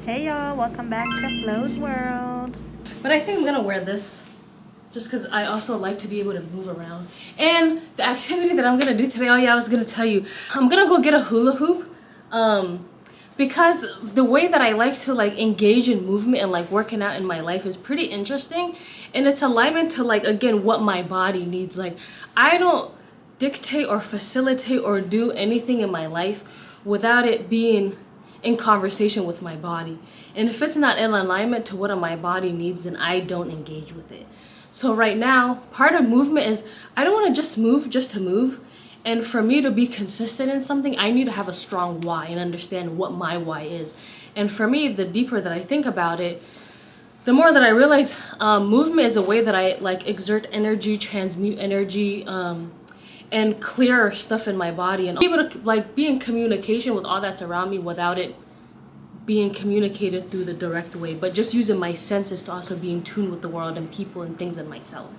Hey y'all, welcome back to Flo's World. But I think I'm gonna wear this just because I also like to be able to move around. And the activity that I'm gonna do today, oh yeah, I was gonna tell you, I'm gonna go get a hula hoop. Because the way that I like to engage in movement and working out in my life is pretty interesting, and it's alignment to again what my body needs. I don't dictate or facilitate or do anything in my life without it being in conversation with my body. And if it's not in alignment to what my body needs, then I don't engage with it. So right now, part of movement is I don't want to just to move. And for me to be consistent in something, I need to have a strong why and understand what my why is. And for me, the deeper that I think about it, the more that I realize movement is a way that I exert energy, transmute energy, and clear stuff in my body, and be able to be in communication with all that's around me without it being communicated through the direct way, but just using my senses to also be in tune with the world and people and things and myself.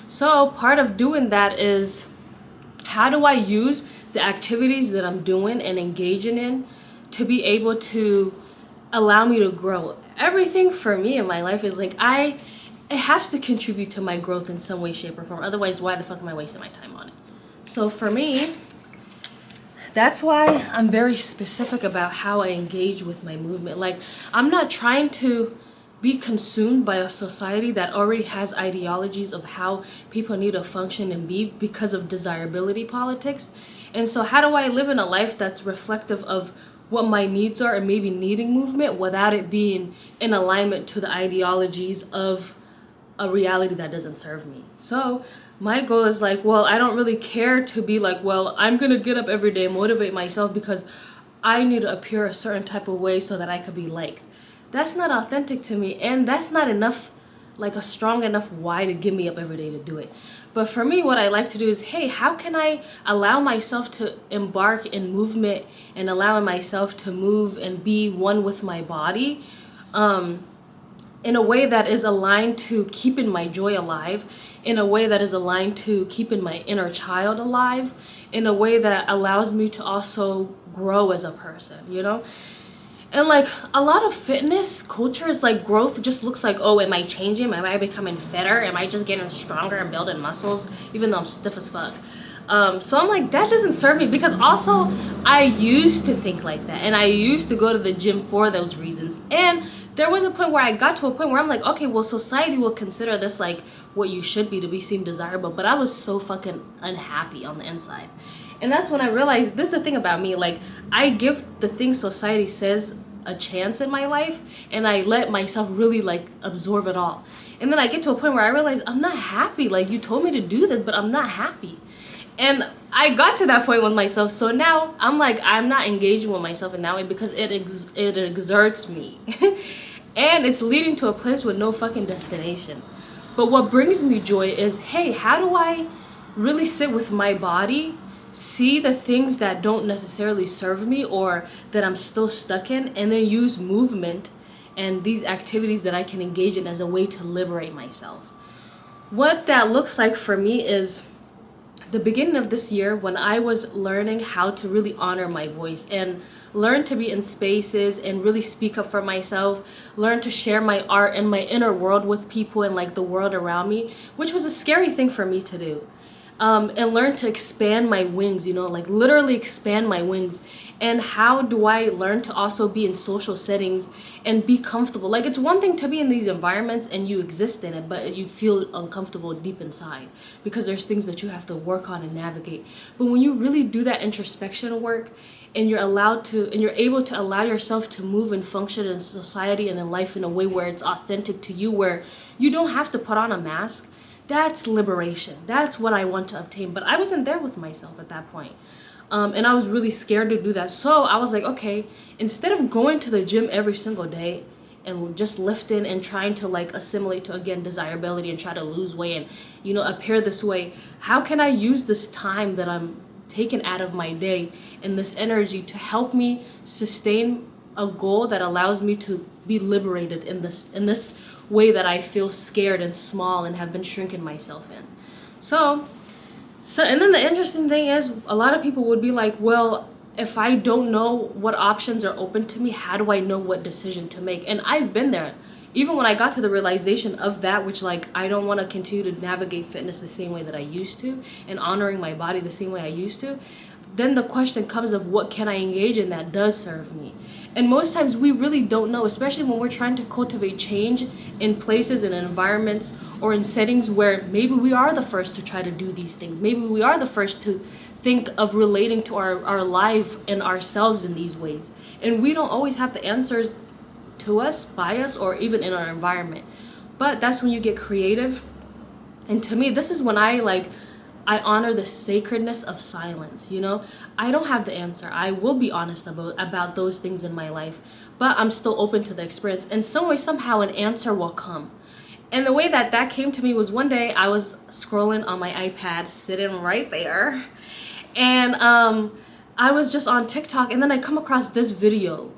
So part of doing that is, how do I use the activities that I'm doing and engaging in to be able to allow me to grow? Everything for me in my life is it has to contribute to my growth in some way, shape, or form. Otherwise, why the fuck am I wasting my time on it? So for me, that's why I'm very specific about how I engage with my movement. I'm not trying to be consumed by a society that already has ideologies of how people need to function and be because of desirability politics. And so how do I live in a life that's reflective of what my needs are and maybe needing movement without it being in alignment to the ideologies of a reality that doesn't serve me? So my goal is well, I don't really care to be well, I'm gonna get up every day and motivate myself because I need to appear a certain type of way so that I could be liked. That's not authentic to me, and that's not enough, a strong enough why to get me up every day to do it. But for me, what I like to do is, hey, how can I allow myself to embark in movement and allowing myself to move and be one with my body in a way that is aligned to keeping my joy alive, in a way that is aligned to keeping my inner child alive, in a way that allows me to also grow as a person, And a lot of fitness culture is growth just looks oh, am I changing? Am I becoming fitter? Am I just getting stronger and building muscles even though I'm stiff as fuck? So I'm that doesn't serve me, because also I used to think like that, and I used to go to the gym for those reasons. And there was a point where I got to a point where I'm okay, well, society will consider this what you should be to be seen desirable, but I was so fucking unhappy on the inside. And that's when I realized, this is the thing about me, I give the things society says a chance in my life, and I let myself really absorb it all. And then I get to a point where I realize I'm not happy. You told me to do this, but I'm not happy. And I got to that point with myself, so now I'm I'm not engaging with myself in that way because it exerts me. And it's leading to a place with no fucking destination. But what brings me joy is, hey, how do I really sit with my body, see the things that don't necessarily serve me or that I'm still stuck in, and then use movement and these activities that I can engage in as a way to liberate myself. What that looks like for me is the beginning of this year, when I was learning how to really honor my voice and learn to be in spaces and really speak up for myself, learn to share my art and my inner world with people and the world around me, which was a scary thing for me to do. And learn to expand my wings, literally expand my wings. And how do I learn to also be in social settings and be comfortable? It's one thing to be in these environments and you exist in it, but you feel uncomfortable deep inside because there's things that you have to work on and navigate. But when you really do that introspection work, and you're able to allow yourself to move and function in society and in life in a way where it's authentic to you, where you don't have to put on a mask, that's liberation. That's what I want to obtain. But I wasn't there with myself at that point. And I was really scared to do that. So I was okay, instead of going to the gym every single day and just lifting and trying to assimilate to, again, desirability and try to lose weight and, appear this way, how can I use this time that I'm taking out of my day and this energy to help me sustain a goal that allows me to be liberated in this way that I feel scared and small and have been shrinking myself in. So and then the interesting thing is, a lot of people would be well, if I don't know what options are open to me, how do I know what decision to make? And I've been there. Even when I got to the realization of that, which like I don't want to continue to navigate fitness the same way that I used to and honoring my body the same way I used to, then the question comes of what can I engage in that does serve me? And most times we really don't know, especially when we're trying to cultivate change in places and environments or in settings where maybe we are the first to try to do these things. Maybe we are the first to think of relating to our life and ourselves in these ways. And we don't always have the answers to us, by us, or even in our environment. But that's when you get creative. And to me, this is when I honor the sacredness of silence, you know? I don't have the answer. I will be honest about those things in my life, but I'm still open to the experience. In some way, somehow, an answer will come. And the way that came to me was one day I was scrolling on my iPad, sitting right there, and I was just on TikTok, and then I come across this video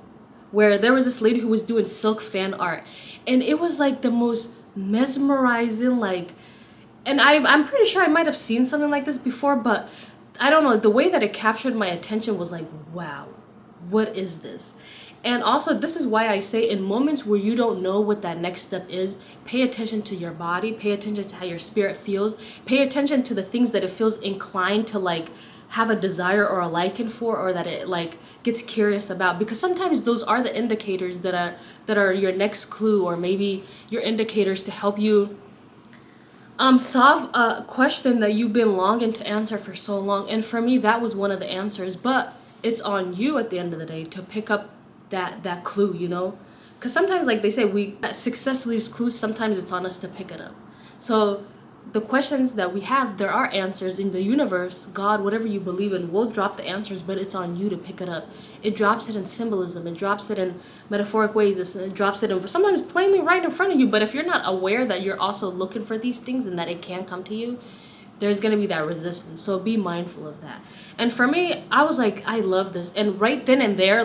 where there was this lady who was doing silk fan art, and it was like the most mesmerizing, and I'm pretty sure I might have seen something like this before, but I don't know, the way that it captured my attention was like, wow, what is this? And also, this is why I say in moments where you don't know what that next step is, pay attention to your body, pay attention to how your spirit feels, pay attention to the things that it feels inclined to have a desire or a liking for, or that it gets curious about, because sometimes those are the indicators that are your next clue, or maybe your indicators to help you solve a question that you've been longing to answer for so long. And for me, that was one of the answers. But it's on you at the end of the day to pick up that clue, you know, because sometimes, like they say, success leaves clues. Sometimes it's on us to pick it up. So the questions that we have, there are answers in the universe. God, whatever you believe in, will drop the answers, but it's on you to pick it up. It drops it in symbolism, it drops it in metaphoric ways, it drops it in sometimes plainly right in front of you. But if you're not aware that you're also looking for these things and that it can come to you, there's going to be that resistance. So be mindful of that. And for me, I was like, I love this. And right then and there,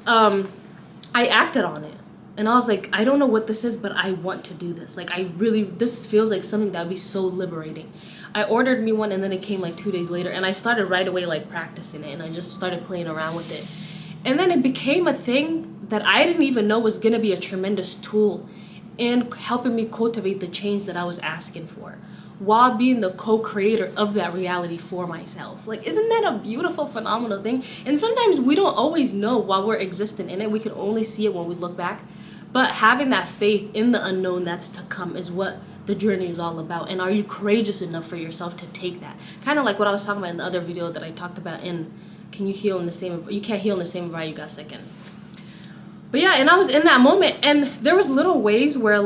I acted on it. And I was like, I don't know what this is, but I want to do this. This feels like something that would be so liberating. I ordered me one, and then it came 2 days later, and I started right away practicing it, and I just started playing around with it. And then it became a thing that I didn't even know was going to be a tremendous tool in helping me cultivate the change that I was asking for, while being the co-creator of that reality for myself. Isn't that a beautiful, phenomenal thing? And sometimes we don't always know while we're existing in it. We can only see it when we look back. But having that faith in the unknown that's to come is what the journey is all about. And are you courageous enough for yourself to take that? Kind of like what I was talking about in the other video that I talked about in you can't heal in the same environment you got sick in. But yeah, and I was in that moment, and there was little ways where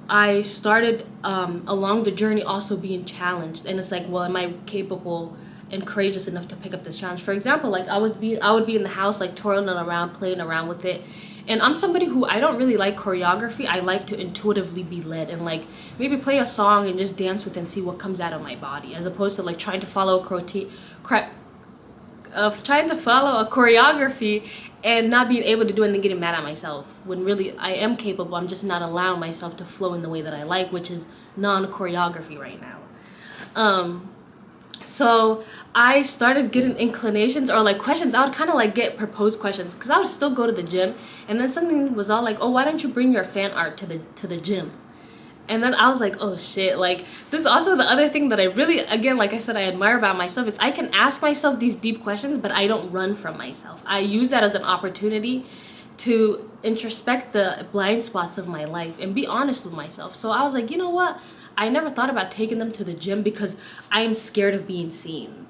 I started along the journey also being challenged. And it's well, am I capable and courageous enough to pick up this challenge? For example, I would be in the house twirling around, playing around with it. And I'm somebody who, I don't really like choreography. I like to intuitively be led and maybe play a song and just dance with it and see what comes out of my body, as opposed to trying to follow a choreography and not being able to do it and then getting mad at myself, when really I am capable. I'm just not allowing myself to flow in the way that I like, which is non-choreography right now. So I started getting inclinations or questions. I would kind of get proposed questions, because I would still go to the gym, and then something was all oh, why don't you bring your fan art to the gym? And then I was like, oh shit, this is also the other thing that I really, again, like I said, I admire about myself, is I can ask myself these deep questions, but I don't run from myself. I use that as an opportunity to introspect the blind spots of my life and be honest with myself. So I was like, you know what? I never thought about taking them to the gym because I am scared of being seen.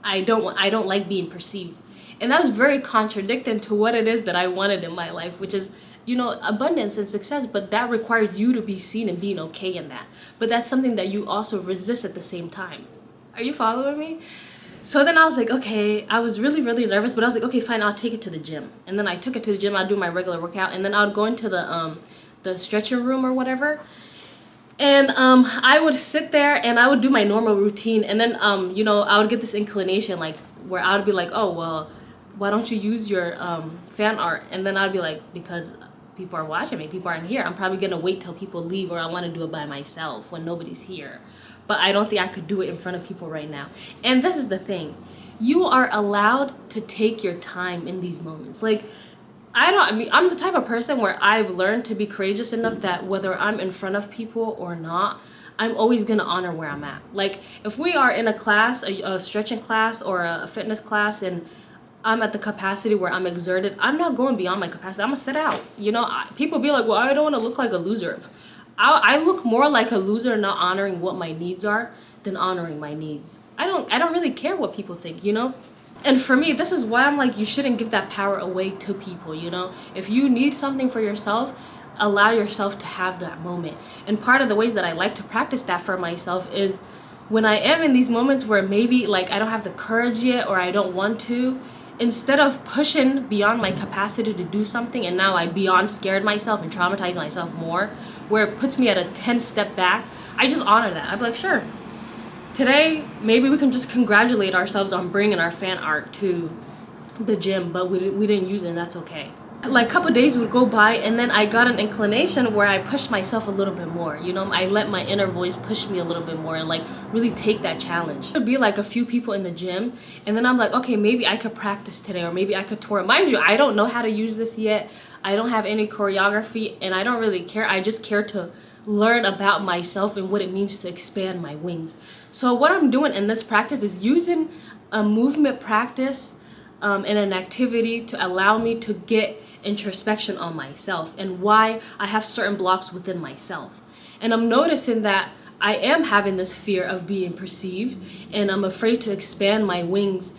I don't like being perceived. And that was very contradicting to what it is that I wanted in my life, which is, abundance and success, but that requires you to be seen and being okay in that. But that's something that you also resist at the same time. Are you following me? So then I was like, okay, I was really, really nervous, but I was like, okay, fine, I'll take it to the gym. And then I took it to the gym, I'd do my regular workout, and then I would go into the stretching room or whatever. And I would sit there and I would do my normal routine, and then I would get this inclination where I would be oh, well, why don't you use your fan art? And then I'd be because people are watching me, people aren't here. I'm probably gonna wait till people leave, or I want to do it by myself when nobody's here. But I don't think I could do it in front of people right now. And this is the thing, you are allowed to take your time in these moments. Like, I'm the type of person where I've learned to be courageous enough that whether I'm in front of people or not, I'm always gonna honor where I'm at. Like, if we are in a class, a stretching class or a fitness class, and I'm at the capacity where I'm exerted, I'm not going beyond my capacity. I'm gonna sit out. You know, people be like, well, I don't want to look like a loser. I look more like a loser not honoring what my needs are than honoring my needs. I don't really care what people think, you know? And for me, this is why I'm like, you shouldn't give that power away to people, you know? If you need something for yourself, allow yourself to have that moment. And part of the ways that I like to practice that for myself is when I am in these moments where maybe like I don't have the courage yet or I don't want to, instead of pushing beyond my capacity to do something and now I beyond scared myself and traumatized myself more, where it puts me at a 10-step back, I just honor that. I'd be like, sure. Today, maybe we can just congratulate ourselves on bringing our fan art to the gym, but we didn't use it, and that's okay. Like, a couple days would go by, and then I got an inclination where I pushed myself a little bit more, you know? I let my inner voice push me a little bit more and, like, really take that challenge. There'd be, like, a few people in the gym, and then I'm like, okay, maybe I could practice today, or maybe I could tour. Mind you, I don't know how to use this yet. I don't have any choreography, and I don't really care. I just care to learn about myself and what it means to expand my wings. So what I'm doing in this practice is using a movement practice and an activity to allow me to get introspection on myself and why I have certain blocks within myself. And I'm noticing that I am having this fear of being perceived, and I'm afraid to expand my wings,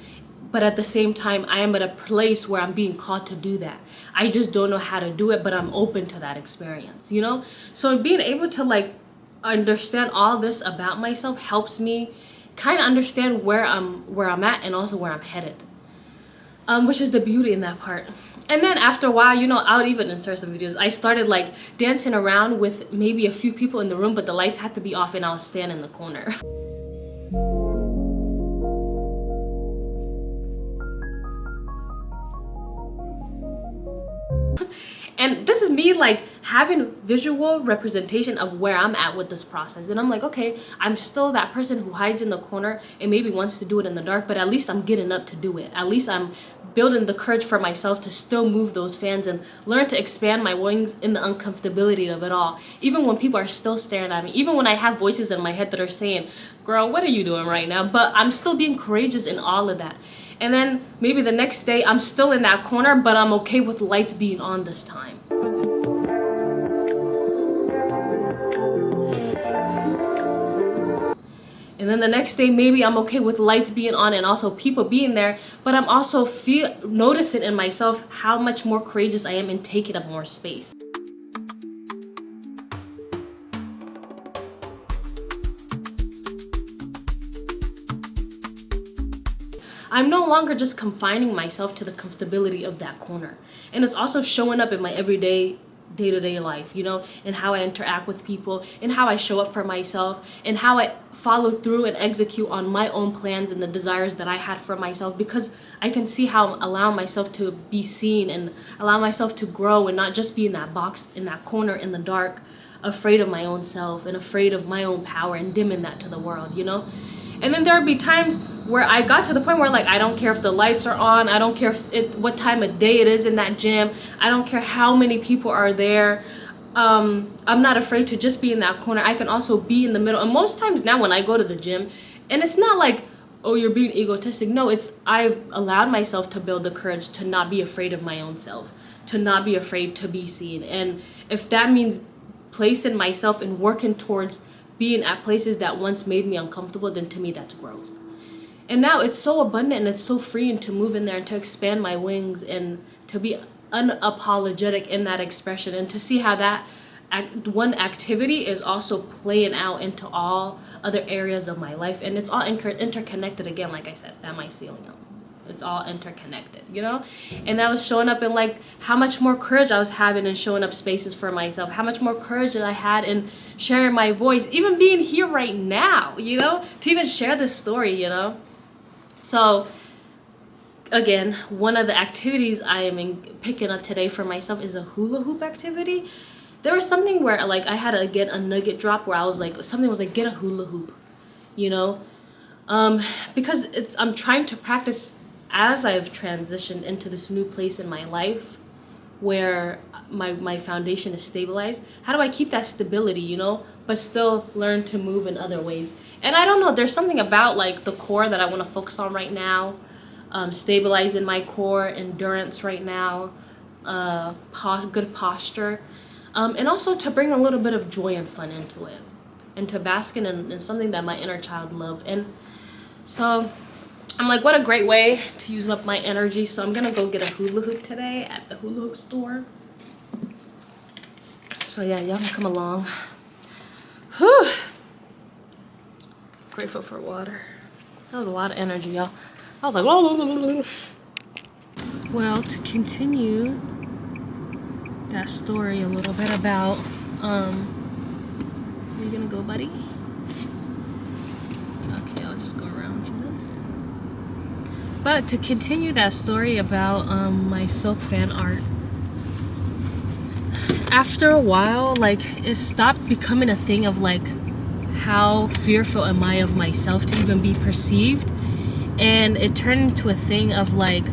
but at the same time I am at a place where I'm being called to do that. I just don't know how to do it, but I'm open to that experience, you know? So being able to like understand all this about myself helps me kind of understand where I'm at and also where I'm headed, which is the beauty in that part. And then after a while, you know, I would even insert some videos. I started like dancing around with maybe a few people in the room, but the lights had to be off and I'll stand in the corner. And this is me like having visual representation of where I'm at with this process. And I'm like, okay, I'm still that person who hides in the corner and maybe wants to do it in the dark, but at least I'm getting up to do it. At least I'm building the courage for myself to still move those fans and learn to expand my wings in the uncomfortability of it all. Even when people are still staring at me, even when I have voices in my head that are saying, girl, what are you doing right now? But I'm still being courageous in all of that. And then maybe the next day I'm still in that corner, but I'm okay with lights being on this time. And then the next day, maybe I'm okay with lights being on and also people being there, but I'm also noticing in myself how much more courageous I am in taking up more space. I'm no longer just confining myself to the comfortability of that corner. And it's also showing up in my everyday, day-to-day life, you know, and how I interact with people and how I show up for myself and how I follow through and execute on my own plans and the desires that I had for myself, because I can see how I'm allowing myself to be seen and allow myself to grow and not just be in that box, in that corner in the dark, afraid of my own self and afraid of my own power and dimming that to the world, you know? And then there would be times where I got to the point where like, I don't care if the lights are on, I don't care if what time of day it is in that gym, I don't care how many people are there. I'm not afraid to just be in that corner. I can also be in the middle. And most times now when I go to the gym, and it's not like, oh, you're being egotistic. No, it's I've allowed myself to build the courage to not be afraid of my own self, to not be afraid to be seen. And if that means placing myself and working towards being at places that once made me uncomfortable, then to me that's growth. And now it's so abundant and it's so freeing to move in there and to expand my wings and to be unapologetic in that expression, and to see how that one activity is also playing out into all other areas of my life. And it's all interconnected again, like I said, that might seal you. It's all interconnected, you know? And that was showing up in like how much more courage I was having in showing up spaces for myself, how much more courage that I had in sharing my voice, even being here right now, you know, to even share this story, you know? So again, one of the activities I am picking up today for myself is a hula hoop activity. There was something where like I had a nugget drop where I was like, something was like, get a hula hoop, you know? because I'm trying to practice as I've transitioned into this new place in my life where my foundation is stabilized. How do I keep that stability, you know, but still learn to move in other ways? And I don't know, there's something about like the core that I want to focus on right now. Stabilizing my core, endurance right now, good posture, and also to bring a little bit of joy and fun into it, and to bask in something that my inner child love. And so I'm like, what a great way to use up my energy. So I'm gonna go get a hula hoop today at the hula hoop store. So yeah, y'all can come along. Whew. Grateful for water. That was a lot of energy, y'all. I was like, whoa. Well, to continue that story a little bit about, where you gonna go, buddy? Okay, I'll just go around you then. But to continue that story about my silk fan art, after a while, like, it stopped becoming a thing of like, how fearful am I of myself to even be perceived? And it turned into a thing of like,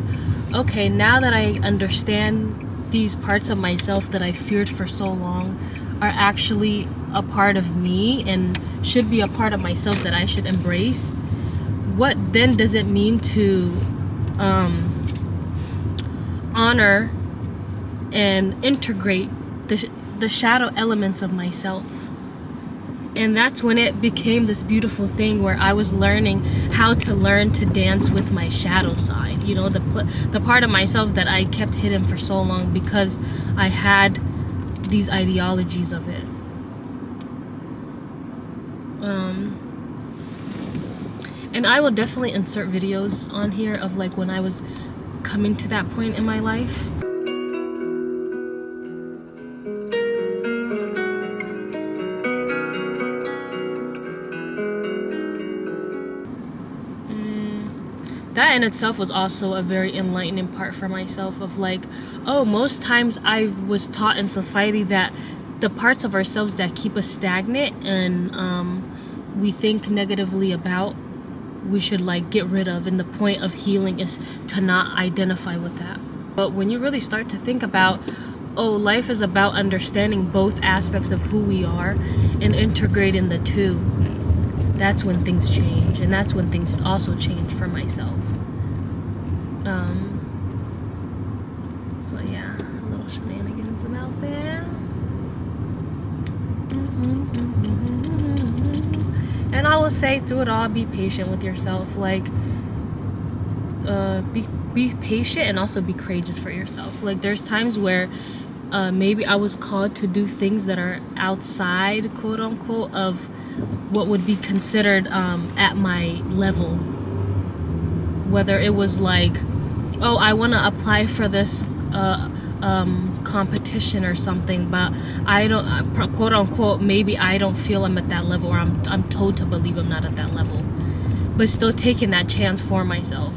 okay, now that I understand these parts of myself that I feared for so long are actually a part of me and should be a part of myself that I should embrace, what then does it mean to honor and integrate the shadow elements of myself? And that's when it became this beautiful thing where I was learning how to learn to dance with my shadow side, you know, the part of myself that I kept hidden for so long because I had these ideologies of it. And I will definitely insert videos on here of like when I was coming to that point in my life. That in itself was also a very enlightening part for myself of like, oh, most times I was taught in society that the parts of ourselves that keep us stagnant and we think negatively about, we should like get rid of, and the point of healing is to not identify with that. But when you really start to think about, oh, life is about understanding both aspects of who we are and integrating the two, that's when things change, and that's when things also change for myself. So yeah, a little shenanigans about that. And I will say, through it all, be patient with yourself. Like, be patient and also be courageous for yourself. Like, there's times where maybe I was called to do things that are outside, quote unquote, of what would be considered at my level. Whether it was like, oh, I want to apply for this competition or something, but I don't, quote unquote, maybe I don't feel I'm at that level, or I'm told to believe I'm not at that level, but still taking that chance for myself.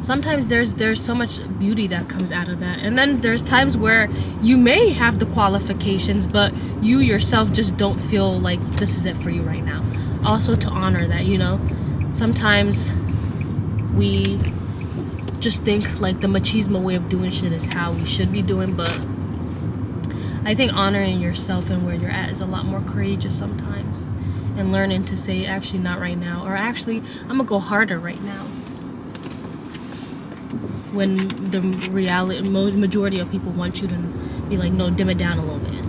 Sometimes there's so much beauty that comes out of that, and then there's times where you may have the qualifications, but you yourself just don't feel like this is it for you right now. Also to honor that, you know, sometimes we just think like the machismo way of doing shit is how we should be doing, but I think honoring yourself and where you're at is a lot more courageous sometimes, and learning to say, actually not right now, or actually I'm gonna go harder right now, when the reality, majority of people want you to be like, no, dim it down a little bit.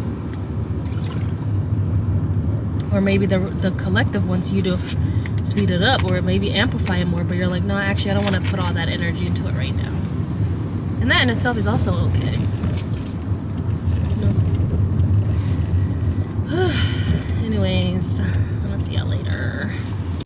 Or maybe the collective wants you to speed it up, or maybe amplify it more, but you're like, no, actually I don't want to put all that energy into it right now. And that in itself is also okay.